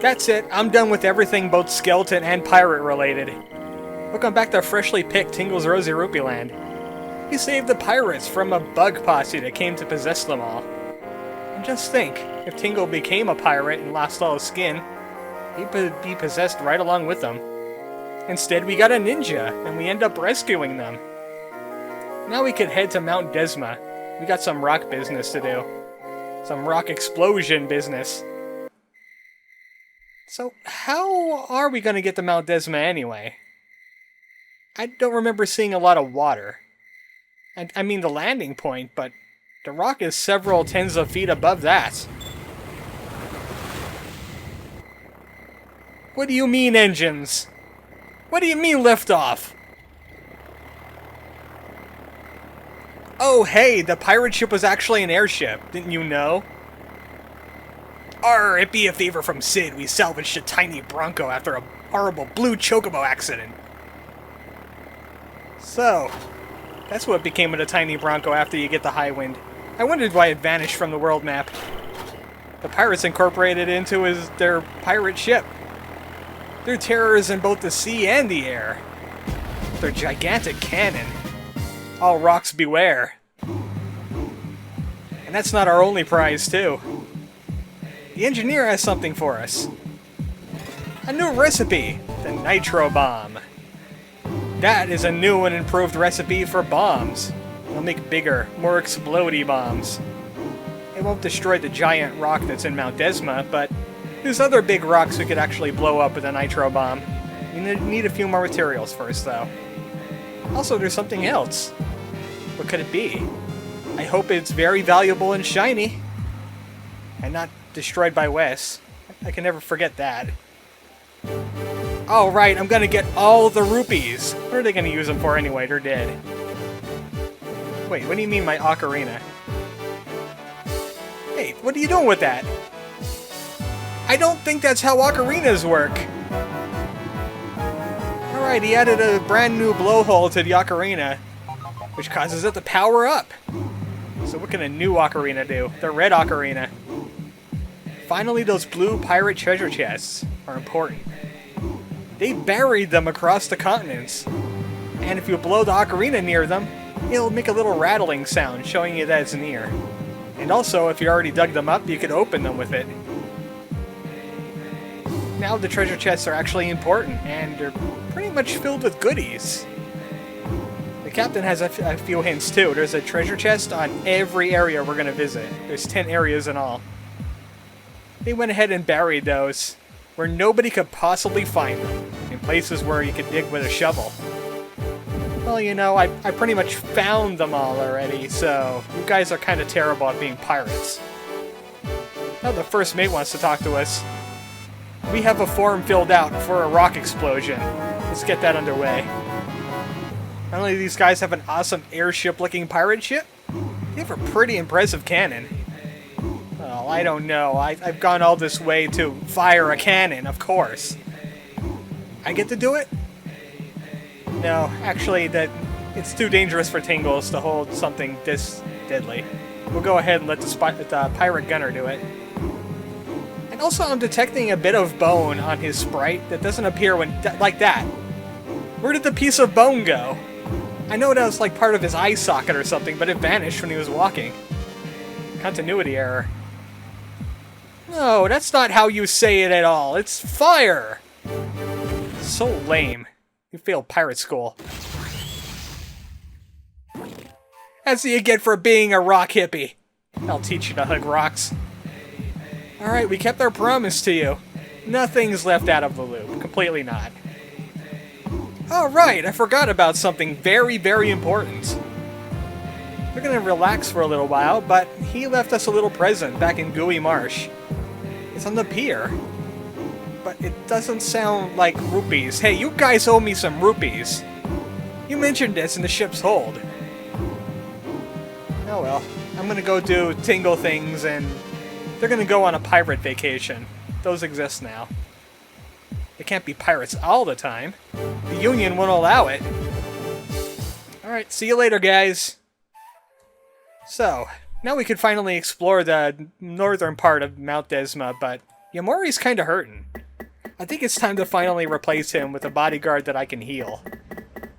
That's it, I'm done with everything both skeleton and pirate related. Welcome back to freshly picked Tingle's Rosy Rupeeland. He saved the pirates from a bug posse that came to possess them all. And just think, if Tingle became a pirate and lost all his skin, he'd be possessed right along with them. Instead, we got a ninja, and we end up rescuing them. Now we could head to Mount Desma. We got some rock business to do. Some rock explosion business. So, how are we going to get to Mount Desma anyway? I don't remember seeing a lot of water. I mean the landing point, but the rock is several tens of feet above that. What do you mean, engines? What do you mean, liftoff? Oh, hey, the pirate ship was actually an airship. Didn't you know? Arr, it be a favor from Sid. We salvaged a tiny Bronco after a horrible blue chocobo accident. So, that's what became of the tiny Bronco after you get the high wind. I wondered why it vanished from the world map. The pirates incorporated it into their pirate ship. They're terrors in both the sea and the air. Their gigantic cannon. All rocks beware. And that's not our only prize, too. The engineer has something for us. A new recipe, the nitro bomb. That is a new and improved recipe for bombs. It'll make bigger, more explodey bombs. It won't destroy the giant rock that's in Mount Desma, but there's other big rocks we could actually blow up with a nitro bomb. We need a few more materials first, though. Also, there's something else. What could it be? I hope it's very valuable and shiny. And not destroyed by Wes. I can never forget that. Alright, I'm gonna get all the rupees. What are they gonna use them for anyway? They're dead. Wait, what do you mean my ocarina? Hey, what are you doing with that? I don't think that's how ocarinas work. Alright, he added a brand new blowhole to the ocarina, which causes it to power up. So what can a new ocarina do? The red ocarina. Finally, those blue pirate treasure chests are important. They buried them across the continents. And if you blow the ocarina near them, it'll make a little rattling sound showing you that it's near. And also, if you already dug them up, you could open them with it. Now the treasure chests are actually important, and they're pretty much filled with goodies. The captain has a few hints too. There's a treasure chest on every area we're going to visit. There's 10 areas in all. They went ahead and buried those where nobody could possibly find them, in places where you could dig with a shovel. Well, you know, I pretty much found them all already, so you guys are kind of terrible at being pirates. Now the first mate wants to talk to us. We have a form filled out for a rock explosion. Let's get that underway. Not only do these guys have an awesome airship-looking pirate ship, they have a pretty impressive cannon. Well, I don't know. I've gone all this way to fire a cannon, of course. I get to do it? No, actually, it's too dangerous for Tingles to hold something this deadly. We'll go ahead and let the pirate gunner do it. And also, I'm detecting a bit of bone on his sprite that doesn't appear like that. Where did the piece of bone go? I know that was like part of his eye socket or something, but it vanished when he was walking. Continuity error. No, that's not how you say it at all. It's fire! So lame. You failed pirate school. That's what you get for being a rock hippie. I'll teach you to hug rocks. Alright, we kept our promise to you. Nothing's left out of the loop. Completely not. Alright, I forgot about something very, very important. We're gonna relax for a little while, but he left us a little present back in Gooey Marsh. It's on the pier. But it doesn't sound like rupees. Hey, you guys owe me some rupees. You mentioned this in the ship's hold. Oh well. I'm gonna go do Tingle things, and they're gonna go on a pirate vacation. Those exist now. They can't be pirates all the time. The Union won't allow it. Alright, see you later, guys. So, now we could finally explore the northern part of Mount Desma, but Yamori's kinda hurting. I think it's time to finally replace him with a bodyguard that I can heal.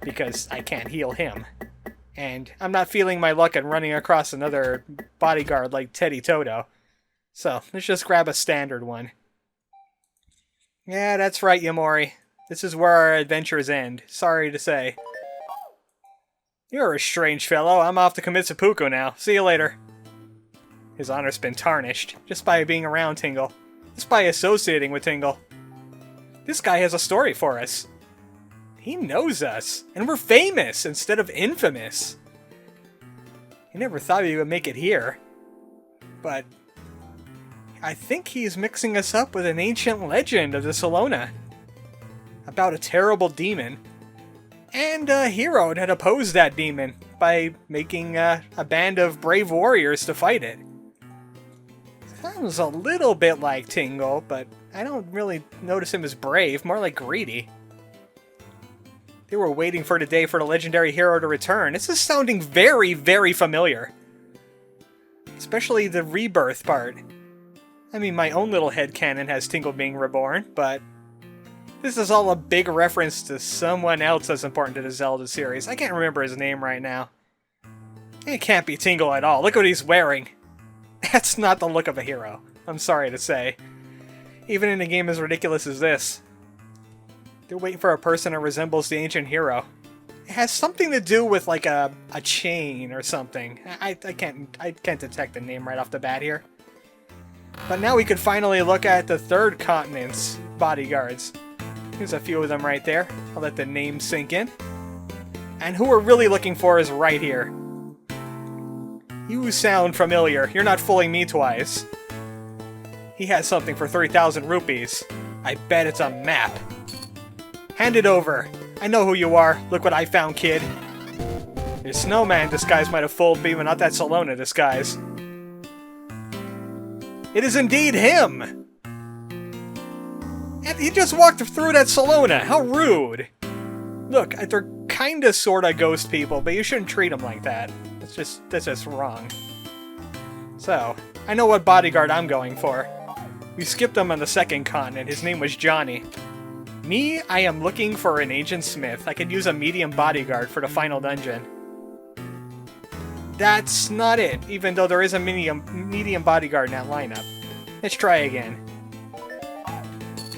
Because I can't heal him. And I'm not feeling my luck at running across another bodyguard like Teddy Toto. So, let's just grab a standard one. Yeah, that's right, Yamori. This is where our adventures end. Sorry to say. You're a strange fellow. I'm off to commit seppuku now. See you later. His honor's been tarnished, just by being around Tingle. Just by associating with Tingle. This guy has a story for us. He knows us, and we're famous instead of infamous. He never thought he would make it here. But I think he's mixing us up with an ancient legend of the Salona. About a terrible demon. And a hero that opposed that demon by making a band of brave warriors to fight it. Sounds a little bit like Tingle, but I don't really notice him as brave, more like greedy. They were waiting for the day for the legendary hero to return. This is sounding very, very familiar. Especially the rebirth part. I mean, my own little headcanon has Tingle being reborn, but this is all a big reference to someone else that's important to the Zelda series. I can't remember his name right now. It can't be Tingle at all. Look what he's wearing. That's not the look of a hero. I'm sorry to say. Even in a game as ridiculous as this. They're waiting for a person that resembles the ancient hero. It has something to do with like a chain or something. I can't detect the name right off the bat here. But now we could finally look at the third continent's bodyguards. There's a few of them right there. I'll let the name sink in. And who we're really looking for is right here. You sound familiar. You're not fooling me twice. He has something for 3,000 rupees. I bet it's a map. Hand it over. I know who you are. Look what I found, kid. Your snowman disguise might have fooled me, but not that Salona disguise. It is indeed him! And he just walked through that Salona. How rude. Look, they're kinda sorta ghost people, but you shouldn't treat them like that. That's just wrong. So, I know what bodyguard I'm going for. We skipped him on the second continent. His name was Johnny. Me, I am looking for an Agent Smith. I could use a medium bodyguard for the final dungeon. That's not it, even though there is a medium bodyguard in that lineup. Let's try again.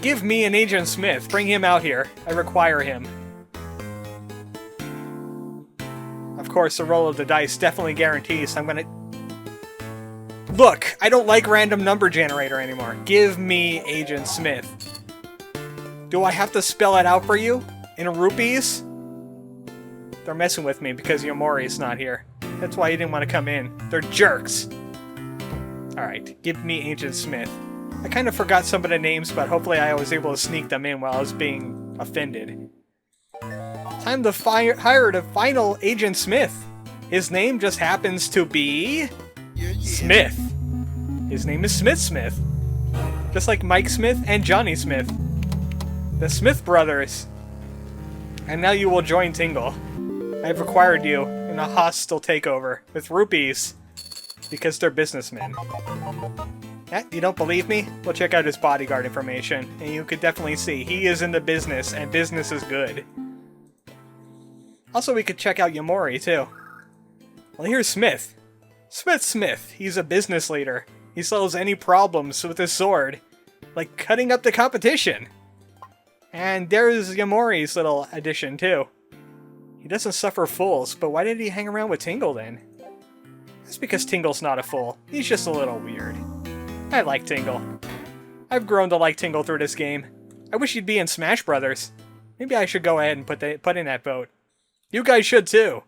Give me an Agent Smith. Bring him out here. I require him. Of course, the roll of the dice definitely guarantees I'm gonna... Look, I don't like random number generator anymore. Give me Agent Smith. Do I have to spell it out for you? In rupees? They're messing with me because Yamori's not here. That's why he didn't want to come in. They're jerks. Alright, give me Agent Smith. I kind of forgot some of the names, but hopefully I was able to sneak them in while I was being offended. Time to hire the final Agent Smith. His name just happens to be... Smith. His name is Smith. Just like Mike Smith and Johnny Smith. The Smith brothers. And now you will join Tingle. I have required you in a hostile takeover with rupees. Because they're businessmen. Yeah, you don't believe me? Well, check out his bodyguard information. And you could definitely see he is in the business, and business is good. Also, we could check out Yamori, too. Well, here's Smith. Smith. He's a business leader. He solves any problems with his sword. Like cutting up the competition. And there's Yamori's little addition, too. He doesn't suffer fools, but why did he hang around with Tingle, then? That's because Tingle's not a fool. He's just a little weird. I like Tingle. I've grown to like Tingle through this game. I wish he'd be in Smash Brothers. Maybe I should go ahead and put in that vote. You guys should, too.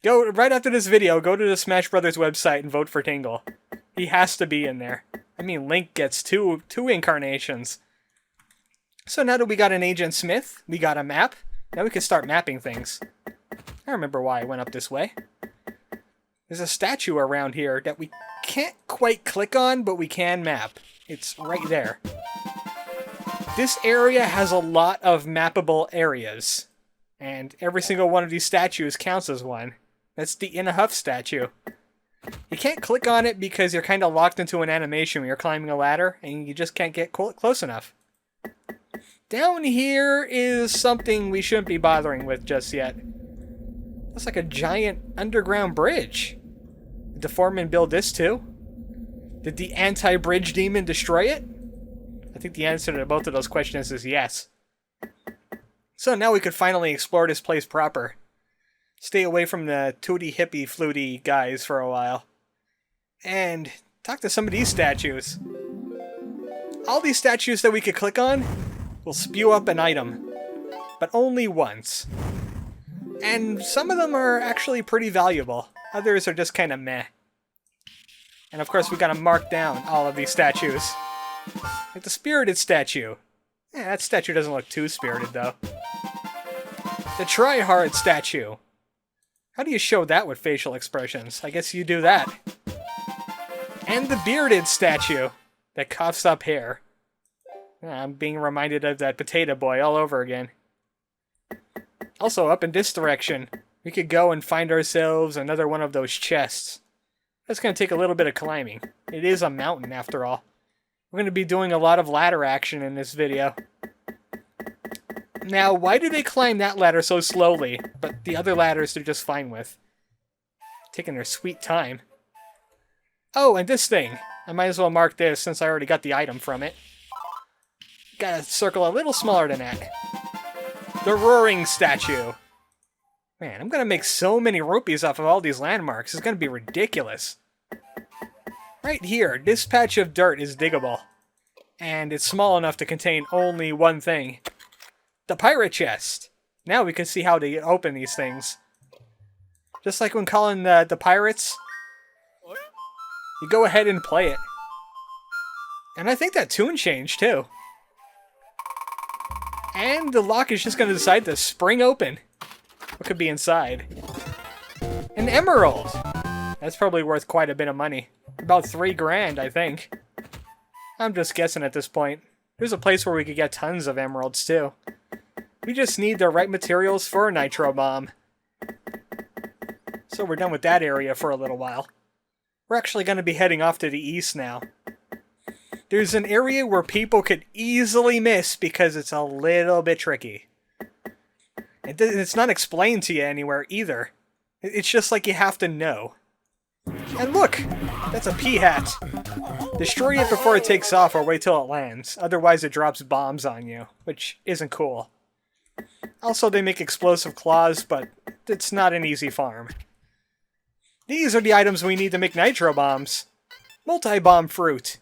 Go, right after this video, go to the Smash Brothers website and vote for Tingle. He has to be in there. I mean, Link gets two incarnations. So now that we got an Agent Smith, we got a map, now we can start mapping things. I remember why I went up this way. There's a statue around here that we can't quite click on, but we can map. It's right there. This area has a lot of mappable areas. And every single one of these statues counts as one. That's the In a Huff statue. You can't click on it because you're kind of locked into an animation when you're climbing a ladder, and you just can't get close enough. Down here is something we shouldn't be bothering with just yet. Looks like a giant underground bridge. Did the foreman build this too? Did the anti-bridge demon destroy it? I think the answer to both of those questions is yes. So now we could finally explore this place proper. Stay away from the tooty hippie fluty guys for a while. And talk to some of these statues. All these statues that we could click on will spew up an item, but only once. And some of them are actually pretty valuable. Others are just kind of meh. And of course we gotta mark down all of these statues. Like the spirited statue. Yeah, that statue doesn't look too spirited though. The try-hard statue. How do you show that with facial expressions? I guess you do that. And the bearded statue that coughs up hair. I'm being reminded of that potato boy all over again. Also, up in this direction, we could go and find ourselves another one of those chests. That's going to take a little bit of climbing. It is a mountain, after all. We're going to be doing a lot of ladder action in this video. Now, why do they climb that ladder so slowly, but the other ladders they're just fine with? Taking their sweet time. Oh, and this thing. I might as well mark this since I already got the item from it. Got a circle a little smaller than that. The roaring statue. Man, I'm gonna make so many rupees off of all these landmarks. It's gonna be ridiculous. Right here, this patch of dirt is diggable. And it's small enough to contain only one thing. The pirate chest. Now we can see how to open these things. Just like when calling the pirates, you go ahead and play it. And I think that tune changed too. And the lock is just going to decide to spring open. What could be inside? An emerald! That's probably worth quite a bit of money. About 3 grand, I think. I'm just guessing at this point. There's a place where we could get tons of emeralds too. We just need the right materials for a nitro bomb. So we're done with that area for a little while. We're actually going to be heading off to the east now. There's an area where people could easily miss because it's a little bit tricky. It's not explained to you anywhere either. It's just like you have to know. And look! That's a pea hat. Destroy it before it takes off or wait till it lands. Otherwise it drops bombs on you, which isn't cool. Also, they make explosive claws, but it's not an easy farm. These are the items we need to make nitro bombs. Multi-bomb fruit.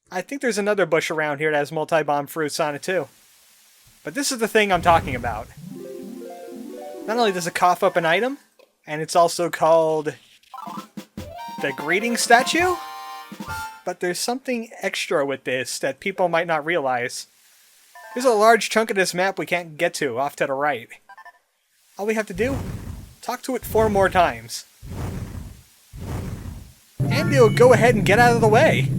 I think there's another bush around here that has multi-bomb fruits on it too. But this is the thing I'm talking about. Not only does it cough up an item, and it's also called the greeting statue, but there's something extra with this that people might not realize. There's a large chunk of this map we can't get to off to the right. All we have to do, talk to it 4 more times. And it'll go ahead and get out of the way.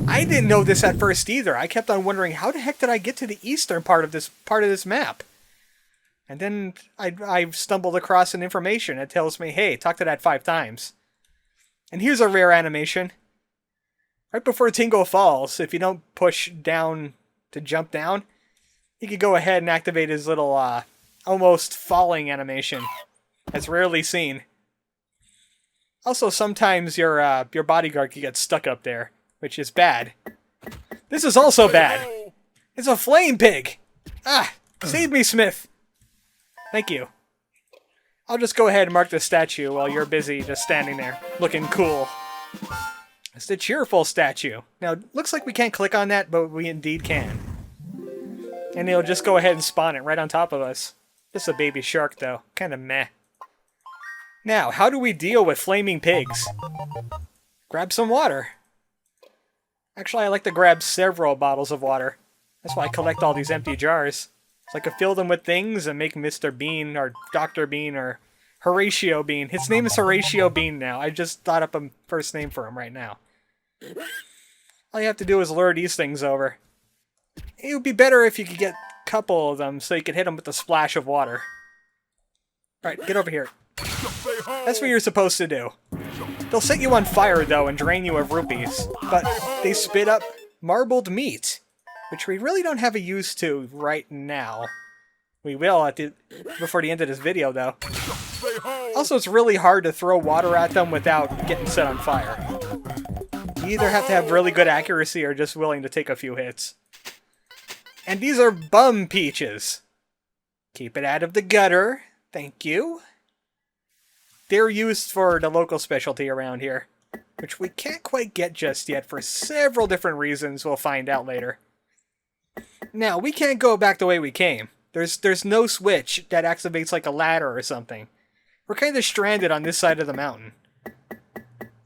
I didn't know this at first either. I kept on wondering, how the heck did I get to the eastern part of this map? And then I stumbled across an information that tells me, hey, talk to that 5 times. And here's a rare animation. Right before Tingle falls, if you don't push down to jump down, you can go ahead and activate his little almost falling animation. That's rarely seen. Also, sometimes your bodyguard can get stuck up there, which is bad. This is also bad. It's a flame pig. Ah, save me, Smith. Thank you. I'll just go ahead and mark the statue while you're busy just standing there, looking cool. It's the cheerful statue. Now, it looks like we can't click on that, but we indeed can. And it'll just go ahead and spawn it right on top of us. Just a baby shark, though. Kind of meh. Now, how do we deal with flaming pigs? Grab some water. Actually, I like to grab several bottles of water. That's why I collect all these empty jars. So I can fill them with things and make Mr. Bean, or Dr. Bean, or Horatio Bean. His name is Horatio Bean now. I just thought up a first name for him right now. All you have to do is lure these things over. It would be better if you could get a couple of them so you could hit them with a splash of water. Alright, get over here. That's what you're supposed to do. They'll set you on fire, though, and drain you of rupees, but they spit up marbled meat, which we really don't have a use to right now. We will before the end of this video, though. Also, it's really hard to throw water at them without getting set on fire. You either have to have really good accuracy or just willing to take a few hits. And these are bum peaches. Keep it out of the gutter. Thank you. They're used for the local specialty around here, which we can't quite get just yet for several different reasons we'll find out later. Now, we can't go back the way we came. There's no switch that activates like a ladder or something. We're kind of stranded on this side of the mountain.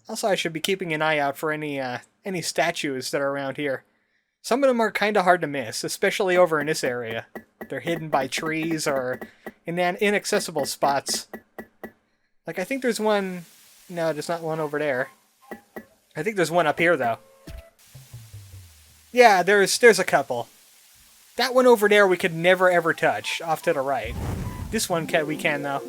Also, I should be keeping an eye out for any statues that are around here. Some of them are kind of hard to miss, especially over in this area. They're hidden by trees or in inaccessible spots. Like, I think there's one... No, there's not one over there. I think there's one up here, though. Yeah, there's a couple. That one over there we could never ever touch, off to the right. This one we can, though.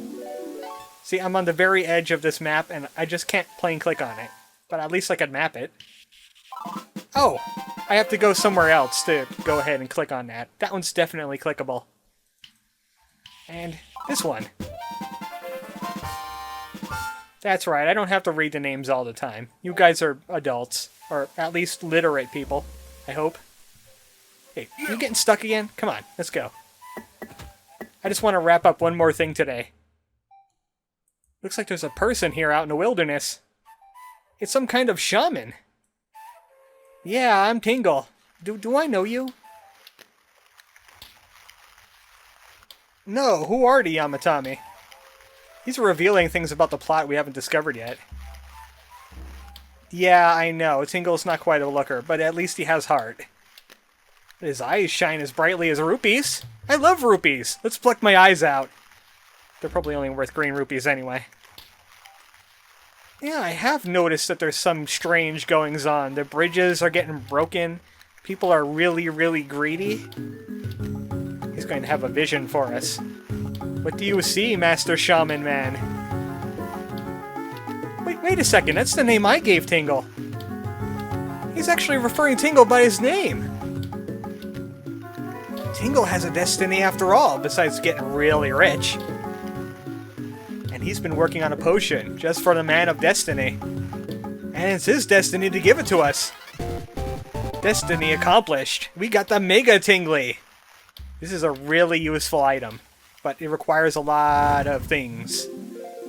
See, I'm on the very edge of this map, and I just can't plain click on it. But at least I could map it. Oh! I have to go somewhere else to go ahead and click on that. That one's definitely clickable. And this one. That's right, I don't have to read the names all the time. You guys are adults. Or at least literate people, I hope. Hey, you getting stuck again? Come on, let's go. I just want to wrap up one more thing today. Looks like there's a person here out in the wilderness. It's some kind of shaman. Yeah, I'm Tingle. Do I know you? No, who are the Yamatami? He's revealing things about the plot we haven't discovered yet. Yeah, I know. Tingle's not quite a looker, but at least he has heart. His eyes shine as brightly as rupees. I love rupees. Let's pluck my eyes out. They're probably only worth green rupees anyway. Yeah, I have noticed that there's some strange goings-on. The bridges are getting broken. People are really, really greedy. He's going to have a vision for us. What do you see, Master Shaman Man? Wait a second. That's the name I gave Tingle. He's actually referring Tingle by his name. Tingle has a destiny after all, besides getting really rich. And he's been working on a potion just for the Man of Destiny. And it's his destiny to give it to us. Destiny accomplished. We got the Mega Tingly. This is a really useful item, but it requires a lot of things.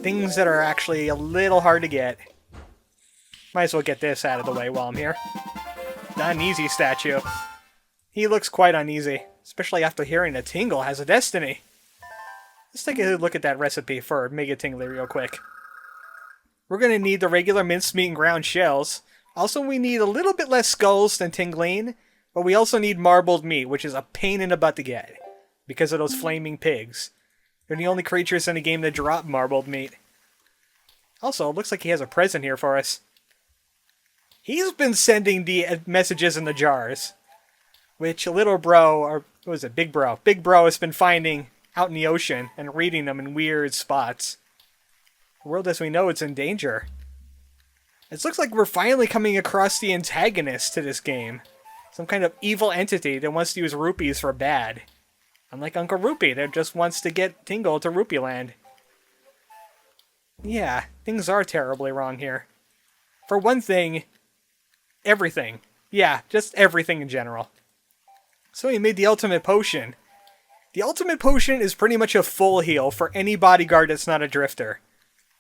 Things that are actually a little hard to get. Might as well get this out of the way while I'm here. The uneasy statue. He looks quite uneasy, especially after hearing that Tingle has a destiny. Let's take a look at that recipe for Mega Tingly real quick. We're going to need the regular mincemeat and ground shells. Also, we need a little bit less skulls than Tingleen, but we also need marbled meat, which is a pain in the butt to get, because of those flaming pigs. They're the only creatures in the game that drop marbled meat. Also, it looks like he has a present here for us. He's been sending the messages in the jars, which little bro, or what was it, Big Bro? Big Bro has been finding out in the ocean and reading them in weird spots. The world as we know it's in danger. It looks like we're finally coming across the antagonist to this game. Some kind of evil entity that wants to use rupees for bad. Unlike Uncle Rupee that just wants to get Tingle to Rupeeland. Yeah, things are terribly wrong here. For one thing, everything. Yeah, just everything in general. So he made the ultimate potion. The ultimate potion is pretty much a full heal for any bodyguard that's not a drifter.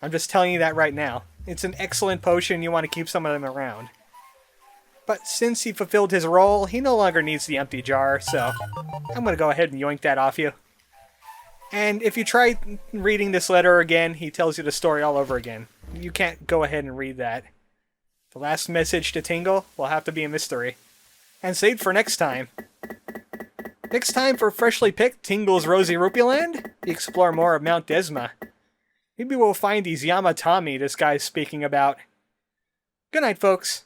I'm just telling you that right now. It's an excellent potion, you want to keep some of them around. But since he fulfilled his role, he no longer needs the empty jar, so I'm going to go ahead and yoink that off you. And if you try reading this letter again, he tells you the story all over again. You can't go ahead and read that. The last message to Tingle will have to be a mystery. And saved for next time. Next time for freshly picked Tingle's Rosy Rupeeland, we explore more of Mount Desma. Maybe we'll find these Yamatami this guy's speaking about. Good night, folks.